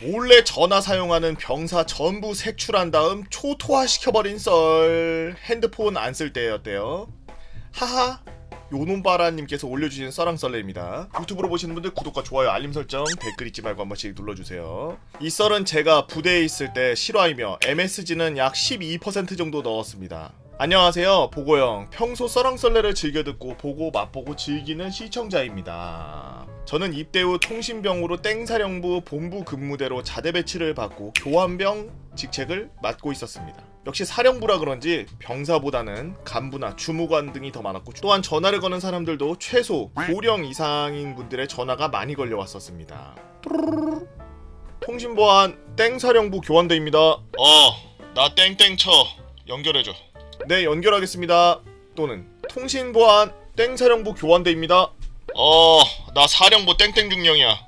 몰래 전화 사용하는 병사 전부 색출한 다음 초토화시켜버린 썰. 핸드폰 안 쓸 때였대요. 하하. 요놈바라님께서 올려주신 썰랑썰레입니다. 유튜브로 보시는 분들 구독과 좋아요, 알림 설정, 댓글 잊지 말고 한 번씩 눌러주세요. 이 썰은 제가 부대에 있을 때 실화이며 MSG는 약 12% 정도 넣었습니다. 안녕하세요, 보고형. 평소 썰랑썰레를 즐겨 듣고 보고 맛보고 즐기는 시청자입니다. 저는 입대 후 통신병으로 땡사령부 본부 근무대로 자대 배치를 받고 교환병 직책을 맡고 있었습니다. 역시 사령부라 그런지 병사보다는 간부나 주무관 등이 더 많았고, 또한 전화를 거는 사람들도 최소 고령 이상인 분들의 전화가 많이 걸려왔었습니다. 통신보안 땡사령부 교환대입니다. 나 땡땡 쳐 연결해줘. 네, 연결하겠습니다. 또는 통신보안 땡사령부 교환대입니다. 나 사령부 땡땡 중령이야.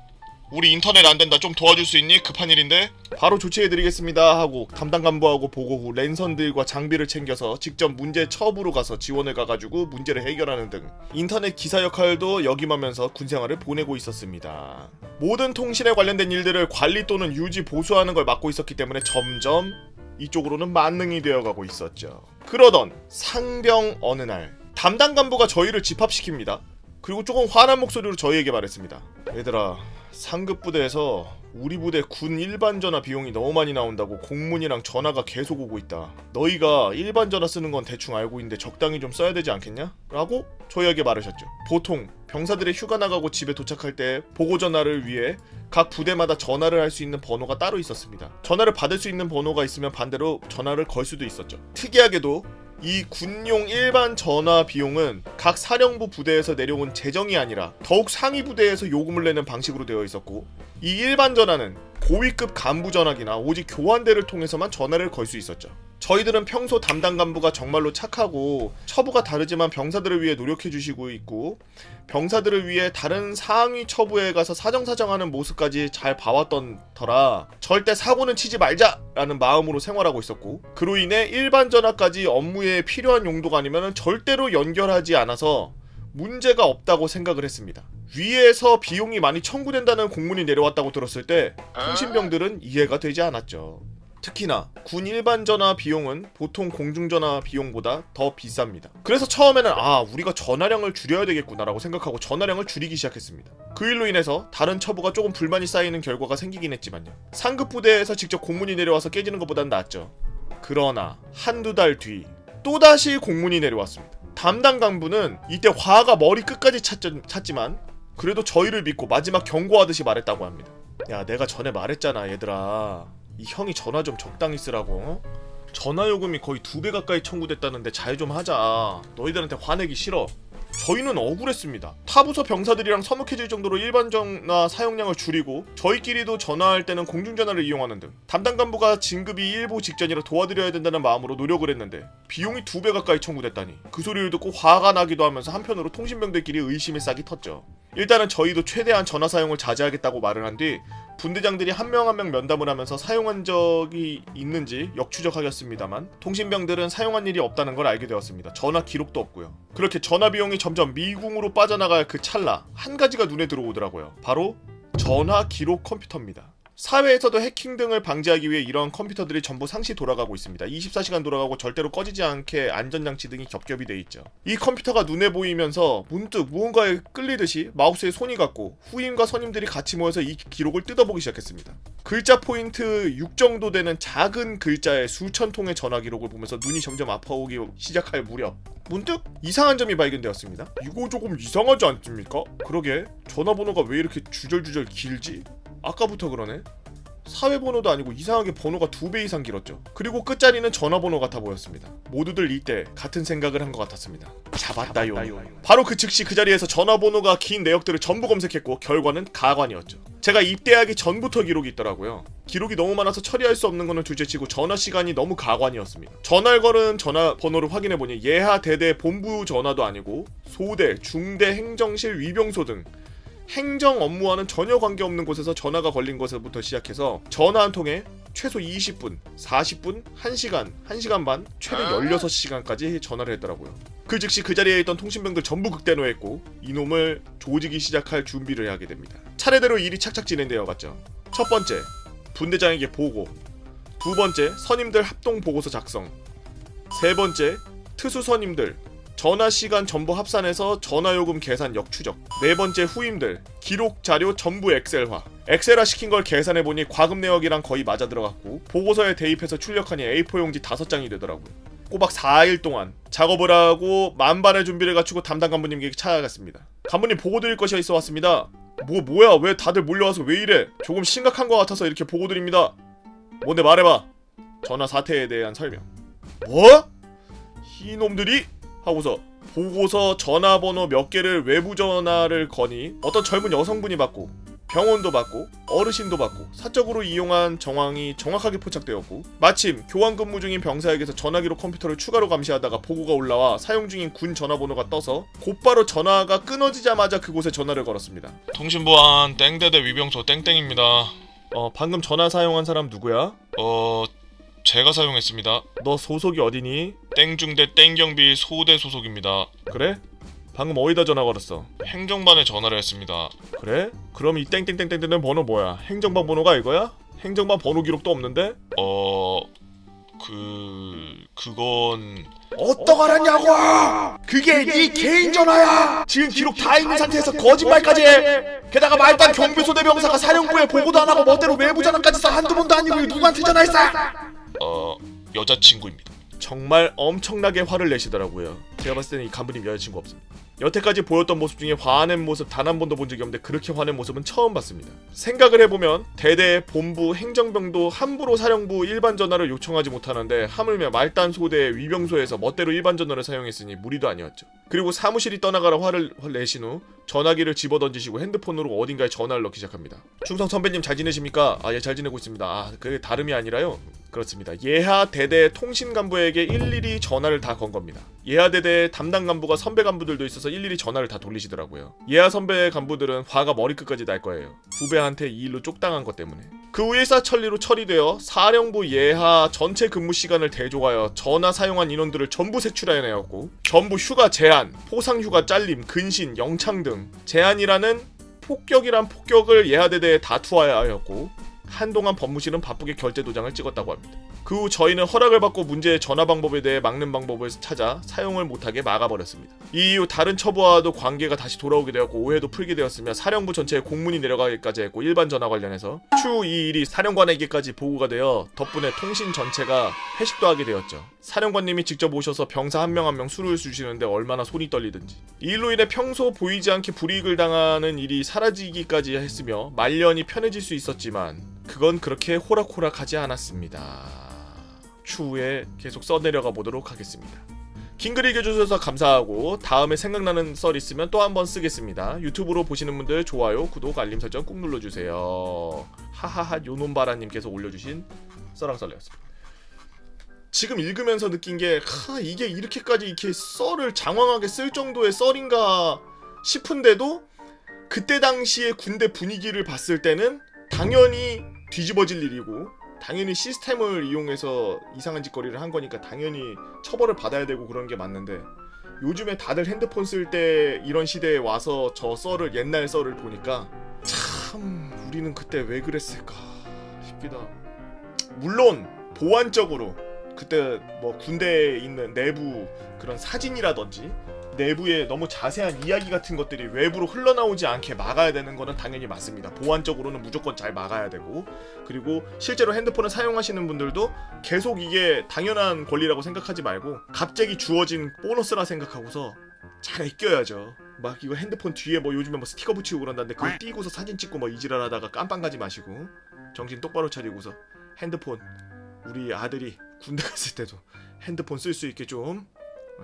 우리 인터넷 안 된다. 좀 도와줄 수 있니? 급한 일인데. 바로 조치해드리겠습니다 하고 담당 간부하고 보고 후 랜선들과 장비를 챙겨서 직접 문제 처부로 가서 지원을 가가지고 문제를 해결하는 등 인터넷 기사 역할도 역임하면서 군생활을 보내고 있었습니다. 모든 통신에 관련된 일들을 관리 또는 유지 보수하는 걸 맡고 있었기 때문에 점점 이쪽으로는 만능이 되어가고 있었죠. 그러던 상병 어느 날 담당 간부가 저희를 집합시킵니다. 그리고 조금 화난 목소리로 저희에게 말했습니다. 얘들아, 상급 부대에서 우리 부대 군 일반 전화 비용이 너무 많이 나온다고 공문이랑 전화가 계속 오고 있다. 너희가 일반 전화 쓰는 건 대충 알고 있는데 적당히 좀 써야 되지 않겠냐? 라고 저희에게 말하셨죠. 보통 병사들이 휴가 나가고 집에 도착할 때 보고 전화를 위해 각 부대마다 전화를 할 수 있는 번호가 따로 있었습니다. 전화를 받을 수 있는 번호가 있으면 반대로 전화를 걸 수도 있었죠. 특이하게도 이 군용 일반 전화 비용은 각 사령부 부대에서 내려온 재정이 아니라 더욱 상위 부대에서 요금을 내는 방식으로 되어 있었고, 이 일반 전화는 고위급 간부 전화기나 오직 교환대를 통해서만 전화를 걸 수 있었죠. 저희들은 평소 담당 간부가 정말로 착하고 처부가 다르지만 병사들을 위해 노력해주시고 있고, 병사들을 위해 다른 상위 처부에 가서 사정사정하는 모습까지 잘 봐왔던 터라 절대 사고는 치지 말자라는 마음으로 생활하고 있었고, 그로 인해 일반 전화까지 업무에 필요한 용도가 아니면 절대로 연결하지 않아서 문제가 없다고 생각을 했습니다. 위에서 비용이 많이 청구된다는 공문이 내려왔다고 들었을 때 통신병들은 이해가 되지 않았죠. 특히나 군 일반 전화 비용은 보통 공중전화 비용보다 더 비쌉니다. 그래서 처음에는 우리가 전화량을 줄여야 되겠구나라고 생각하고 전화량을 줄이기 시작했습니다. 그 일로 인해서 다른 처부가 조금 불만이 쌓이는 결과가 생기긴 했지만요. 상급 부대에서 직접 공문이 내려와서 깨지는 것보단 낫죠. 그러나 한두 달 뒤 또다시 공문이 내려왔습니다. 담당 간부는 이때 화가 머리 끝까지 찼지만 그래도 저희를 믿고 마지막 경고하듯이 말했다고 합니다. 야, 내가 전에 말했잖아 얘들아, 이 형이 전화 좀 적당히 쓰라고. 전화요금이 거의 2배 가까이 청구됐다는데 잘 좀 하자. 너희들한테 화내기 싫어. 저희는 억울했습니다. 타부서 병사들이랑 서먹해질 정도로 일반 전화 사용량을 줄이고 저희끼리도 전화할 때는 공중전화를 이용하는 등 담당 간부가 진급이 일보 직전이라 도와드려야 된다는 마음으로 노력을 했는데 비용이 2배 가까이 청구됐다니 그 소리를 듣고 화가 나기도 하면서 한편으로 통신병들끼리 의심의 싹이 텄죠. 일단은 저희도 최대한 전화 사용을 자제하겠다고 말을 한 뒤 분대장들이 한 명 한 명 면담을 하면서 사용한 적이 있는지 역추적하였습니다만 통신병들은 사용한 일이 없다는 걸 알게 되었습니다. 전화 기록도 없고요. 그렇게 전화 비용이 점점 미궁으로 빠져나갈 그 찰나 한 가지가 눈에 들어오더라고요. 바로 전화 기록 컴퓨터입니다. 사회에서도 해킹 등을 방지하기 위해 이런 컴퓨터들이 전부 상시 돌아가고 있습니다. 24시간 돌아가고 절대로 꺼지지 않게 안전장치 등이 겹겹이 돼 있죠. 이 컴퓨터가 눈에 보이면서 문득 무언가에 끌리듯이 마우스에 손이 갔고 후임과 선임들이 같이 모여서 이 기록을 뜯어보기 시작했습니다. 글자 포인트 6 정도 되는 작은 글자의 수천 통의 전화 기록을 보면서 눈이 점점 아파오기 시작할 무렵 문득 이상한 점이 발견되었습니다. 이거 조금 이상하지 않습니까? 그러게, 전화번호가 왜 이렇게 주절주절 길지? 아까부터 그러네. 사회번호도 아니고 이상하게 번호가 2배 이상 길었죠. 그리고 끝자리는 전화번호 같아 보였습니다. 모두들 이때 같은 생각을 한 것 같았습니다. 잡았다요. 바로 그 즉시 그 자리에서 전화번호가 긴 내역들을 전부 검색했고 결과는 가관이었죠. 제가 입대하기 전부터 기록이 있더라고요. 기록이 너무 많아서 처리할 수 없는 거는 둘째치고 전화 시간이 너무 가관이었습니다. 전화를 걸은 전화번호를 확인해보니 예하 대대 본부 전화도 아니고 소대, 중대, 행정실, 위병소 등 행정 업무와는 전혀 관계없는 곳에서 전화가 걸린 것부터 시작해서 전화 한 통에 최소 20분, 40분, 1시간, 1시간 반, 최대 16시간까지 전화를 했더라고요. 그 즉시 그 자리에 있던 통신병들 전부 극대노했고 이놈을 조지기 시작할 준비를 하게 됩니다. 차례대로 일이 착착 진행되어 갔죠. 첫 번째, 분대장에게 보고. 두 번째, 선임들 합동 보고서 작성. 세 번째, 특수 선임들 전화 시간 전부 합산해서 전화요금 계산 역추적. 네 번째, 후임들 기록 자료 전부 엑셀화. 엑셀화 시킨 걸 계산해보니 과금 내역이랑 거의 맞아 들어갔고 보고서에 대입해서 출력하니 A4 용지 5장이 되더라고요. 꼬박 4일 동안 작업을 하고 만반의 준비를 갖추고 담당 간부님께 찾아갔습니다. 간부님 보고 드릴 것이 있어 왔습니다. 뭐야 왜 다들 몰려와서 왜 이래? 조금 심각한 것 같아서 이렇게 보고 드립니다. 뭔데 말해봐. 전화 사태에 대한 설명. 뭐? 이놈들이? 하고서 보고서 전화번호 몇 개를 외부 전화를 거니 어떤 젊은 여성분이 받고 병원도 받고 어르신도 받고 사적으로 이용한 정황이 정확하게 포착되었고 마침 교환 근무 중인 병사에게서 전화기로 컴퓨터를 추가로 감시하다가 보고가 올라와 사용 중인 군 전화번호가 떠서 곧바로 전화가 끊어지자마자 그곳에 전화를 걸었습니다. 통신보안 땡대대 위병소 땡땡입니다. 방금 전화 사용한 사람 누구야? 제가 사용했습니다. 너 소속이 어디니? 땡중대 땡경비 소대 소속입니다. 그래? 방금 어디다 전화 걸었어? 행정반에 전화를 했습니다. 그래? 그럼 이 땡땡땡땡땡 번호 뭐야? 행정반 번호가 이거야? 행정반 번호 기록도 없는데? 그건... 어떡 알았냐고! 그게 네 개인 전화야! 지금 기록 다 있는 상태에서 거짓말까지 해! 게다가 말단 경비소대 병사가 사령부에 보고도 안 하고 멋대로 외부 전화까지 써. 한두 번도 아니고 누구한테 전화했어? 여자친구입니다. 정말 엄청나게 화를 내시더라고요. 제가 봤을 때는 이 간부님 여자친구 없습니다. 여태까지 보였던 모습 중에 화낸 모습 단 한 번도 본 적이 없는데 그렇게 화낸 모습은 처음 봤습니다. 생각을 해보면 대대, 본부, 행정병도 함부로 사령부 일반 전화를 요청하지 못하는데 하물며 말단 소대 위병소에서 멋대로 일반 전화를 사용했으니 무리도 아니었죠. 그리고 사무실이 떠나가라 화를 내신 후 전화기를 집어던지시고 핸드폰으로 어딘가에 전화를 넣기 시작합니다. 충성 선배님 잘 지내십니까? 예, 잘 지내고 있습니다. 그게 다름이 아니라요. 그렇습니다. 예하 대대 통신 간부에게 일일이 전화를 다 건 겁니다. 예하 대대 담당 간부가 선배 간부들도 있어서 일일이 전화를 다 돌리시더라고요. 예하 선배 간부들은 화가 머리끝까지 날 거예요. 후배한테 이 일로 쪽당한 것 때문에. 그 후 일사천리로 처리되어 사령부 예하 전체 근무 시간을 대조하여 전화 사용한 인원들을 전부 색출해내었고 전부 휴가 제한, 포상 휴가 잘림, 근신, 영창 등 제한이라는 폭격이란 폭격을 예하대대에 다 투하하였고 한동안 법무실은 바쁘게 결제 도장을 찍었다고 합니다. 그 후 저희는 허락을 받고 문제의 전화 방법에 대해 막는 방법을 찾아 사용을 못하게 막아버렸습니다. 이 이후 다른 처부와도 관계가 다시 돌아오게 되었고 오해도 풀게 되었으며 사령부 전체에 공문이 내려가기까지 했고 일반 전화 관련해서 추후 이 일이 사령관에게까지 보고가 되어 덕분에 통신 전체가 회식도 하게 되었죠. 사령관님이 직접 오셔서 병사 한 명 한 명 술을 주시는데 얼마나 손이 떨리든지. 이 일로 인해 평소 보이지 않게 불이익을 당하는 일이 사라지기까지 했으며 말년이 편해질 수 있었지만 그건 그렇게 호락호락하지 않았습니다. 추후에 계속 써내려가 보도록 하겠습니다. 긴 글 읽어주셔서 감사하고 다음에 생각나는 썰 있으면 또 한번 쓰겠습니다. 유튜브로 보시는 분들 좋아요, 구독, 알림 설정 꾹 눌러주세요. 하하하 요놈바라님께서 올려주신 썰랑썰레였습니다. 지금 읽으면서 느낀 게 이게 이렇게까지 이렇게 썰을 장황하게 쓸 정도의 썰인가 싶은데도 그때 당시의 군대 분위기를 봤을 때는 당연히 뒤집어질 일이고 당연히 시스템을 이용해서 이상한 짓거리를 한 거니까 당연히 처벌을 받아야 되고 그런 게 맞는데 요즘에 다들 핸드폰 쓸 때 이런 시대에 와서 저 썰을 옛날 썰을 보니까 참 우리는 그때 왜 그랬을까 싶기도 하고 물론 보안적으로 그때 뭐 군대에 있는 내부 그런 사진이라든지 내부에 너무 자세한 이야기 같은 것들이 외부로 흘러나오지 않게 막아야 되는 거는 당연히 맞습니다. 보안적으로는 무조건 잘 막아야 되고 그리고 실제로 핸드폰을 사용하시는 분들도 계속 이게 당연한 권리라고 생각하지 말고 갑자기 주어진 보너스라 생각하고서 잘 아껴야죠. 막 이거 핸드폰 뒤에 뭐 요즘에 뭐 스티커 붙이고 그런다는데 그거 띄고서 사진 찍고 뭐 이지랄 하다가 깜빵 가지 마시고 정신 똑바로 차리고서 핸드폰 우리 아들이 군대 갔을 때도 핸드폰 쓸 수 있게 좀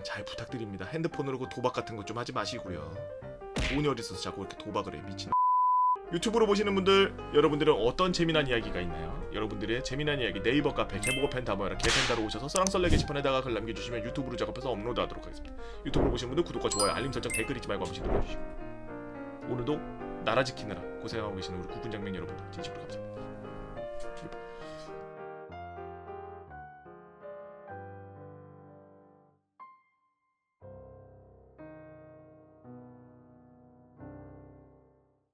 잘 부탁드립니다. 핸드폰으로 도박 같은 거 좀 하지 마시고요. 돈이 어딨어서 자꾸 이렇게 도박을 해 미친. 유튜브로 보시는 분들 여러분들은 어떤 재미난 이야기가 있나요? 여러분들의 재미난 이야기 네이버 카페 개보고 펜다 모여라 개펜다로 오셔서 썰랑썰레 게시판에다가 글 남겨주시면 유튜브로 작업해서 업로드하도록 하겠습니다. 유튜브로 보시는 분들 구독과 좋아요 알림 설정 댓글 잊지 말고 한 번씩 눌러주시고 오늘도 나라 지키느라 고생하고 계시는 우리 국군 장병 여러분들 진심으로 감사합니다.